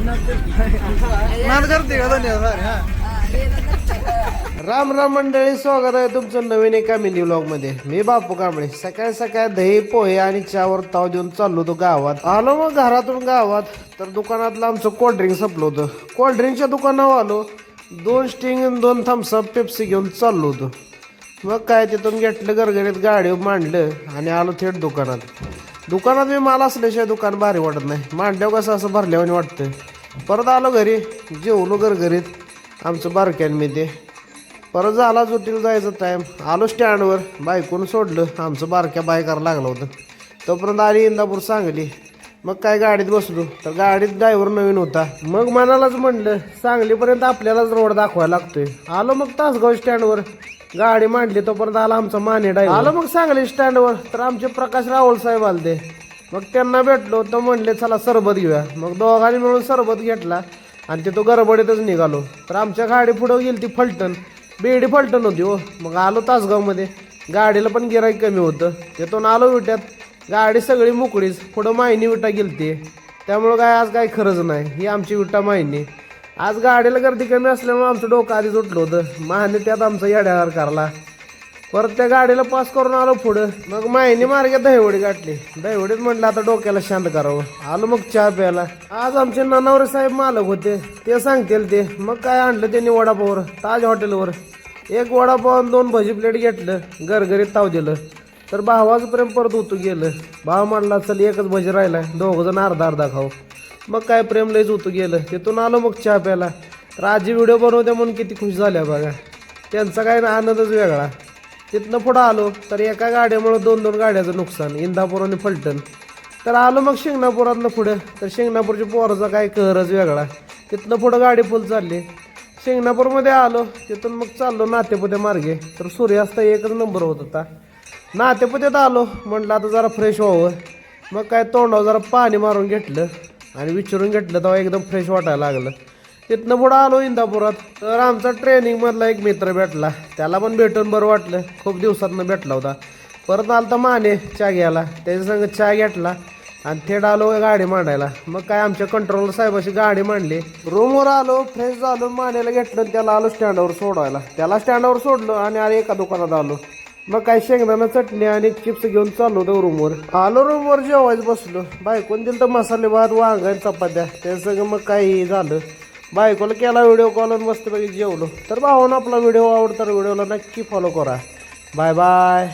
नाद करते का धन्यवाद. राम राम मंडळी, स्वागत आहे तुमचं नवीन एका मिनी व्लॉग मध्ये. मी बापू कांबळे. सकाळी सकाळी दही पोहे आणि चहावर ताव देऊन चाललो होतो गावात. आलो मग घरातून गावात तर दुकानातलं आमचं कोल्ड्रिंक संपलं होतं. कोल्ड्रिंकच्या दुकानावर आलो, 2 स्टिंग आणि 2 थम्सअप पेप्सी घेऊन चाललो होतो. मग काय तिथून घेतलं गरगरीत गाडी मांडलं आणि आलो थेट दुकानात. दुकानात मी माल असल्याशिवाय दुकान भारी वाटत नाही. मांडल्यावर कसं असं भरल्यावानी वाटतं. परत आलो घरी, जेवलो गरगरीत आमचं बारक्यान मी ते. परत झाला जुटीला जायचं टाईम. आलो स्टँडवर, बायकोनं सोडलं, आमचं बारक्या बायकाला लागलं होतं. तोपर्यंत आली इंदापूर सांगली. मग काय गाडीत बसलो तर गाडीत ड्रायव्हर नवीन होता. मग मनालाच म्हणलं सांगलीपर्यंत आपल्यालाच रोड दाखवायला लागतोय. आलो मग तासगाव स्टँडवर, गाडी मांडली. तोपर्यंत आला आमचा माने ड्रायव्हर. आलो मग सांगली स्टँडवर तर आमचे प्रकाश रावळ साहेब आलते. मग त्यांना भेटलो तर म्हणले चला सरबत घेऊया. मग दोघांनी मिळून सरबत घेतला आणि तिथं गडबडीतच निघालो. तर आमच्या गाडी पुढं गेली ती फलटण, बेडी फलटण होती हो. मग आलो तासगावमध्ये, गाडीला पण गिराईक कमी होतं. तिथून आलो विट्यात, गाडी सगळी मोकळीच. पुढं मायनी विटा गेलती, त्यामुळं काय आज काय खरंच नाही. ही आमची विटा मायनी. आज गाडीला गर्दी कमी असल्यामुळे आमचं डोकं आधीच उठलं होतं. माने त्यात आमचा येड्यावर करला. परत त्या गाडीला पास करून आलो पुढं. मग मायनी मार्गे दहीवडी गाठली. दहीवडीत म्हटलं आता डोक्याला शांत करावं. आलो मग चहा प्यायला. आज आमचे ननावरे साहेब मालक होते, ते सांगतील ते. मग काय आणलं त्यांनी वडापावर ताज हॉटेलवर. 1 वडापाव 2 भजी प्लेट घेतलं, गरगरीत ताव दिलं. तर भावाचं प्रेम परत होतो गेलं. भाव म्हणला चल एकच भजी राहिलाय, 2 जण अर्धा अर्धा खाऊ. मग काय प्रेम लयच होतं गेलं. तिथून आलो मग चहा प्यायला. तर आजी व्हिडिओ बनवते म्हणून किती खुश झाल्या बघा. त्यांचा काय आनंदच वेगळा. तिथनं पुढं आलो तर एका गाड्यामुळे 2 गाड्याचं नुकसान, इंदापूर आणि फलटण. तर आलो मग शिंगणापुरातनं पुढं. तर शिंगणापूरच्या पोराचा काय कहरच वेगळा. तिथनं पुढं गाडी फुल चालली. शिंगणापूरमध्ये आलो, तिथून मग चाललो नातेपुत्या मार्गे. तर सूर्यास्त एकच नंबर होत होता. नातेपुत्यात आलो, म्हटलं आता जरा फ्रेश व्हावं. मग काय तोंडावर जरा पाणी मारून घेतलं आणि विचारून घेतलं, तेव्हा एकदम फ्रेश वाटायला लागलं. तिथनं पुढं आलो इंदापुरात. तर आमचा ट्रेनिंगमधला एक मित्र भेटला, त्याला पण भेटून बरं वाटलं. खूप दिवसातनं भेटला होता. परत आलता माने चहा घ्यायला, त्याच्या संग चहा घेतला आणि थेट आलो गाडी मांडायला. मग काय आमच्या कंट्रोलर साहेबाशी गाडी मांडली. रूमवर आलो, फ्रेश झालो, मानेला घेतलं, त्याला आलो स्टँडवर सोडवायला. त्याला स्टँडवर सोडलो आणि एका दुकानात आलो. मग काय शेंगदाणा चटणी आणि चिप्स घेऊन चाललो होतो रूमवर. आलो रूमवर जेवायचं बसलो. बायकोन दिलं तर मसाले भात, वांग चपात्या, त्या सगळं. मग काही झालं, बायकोला केला व्हिडिओ कॉल आणि मस्तपैकी जेवलो. तर भावानं आपला व्हिडिओ आवडता व्हिडिओला नक्की फॉलो करा. Bye bye.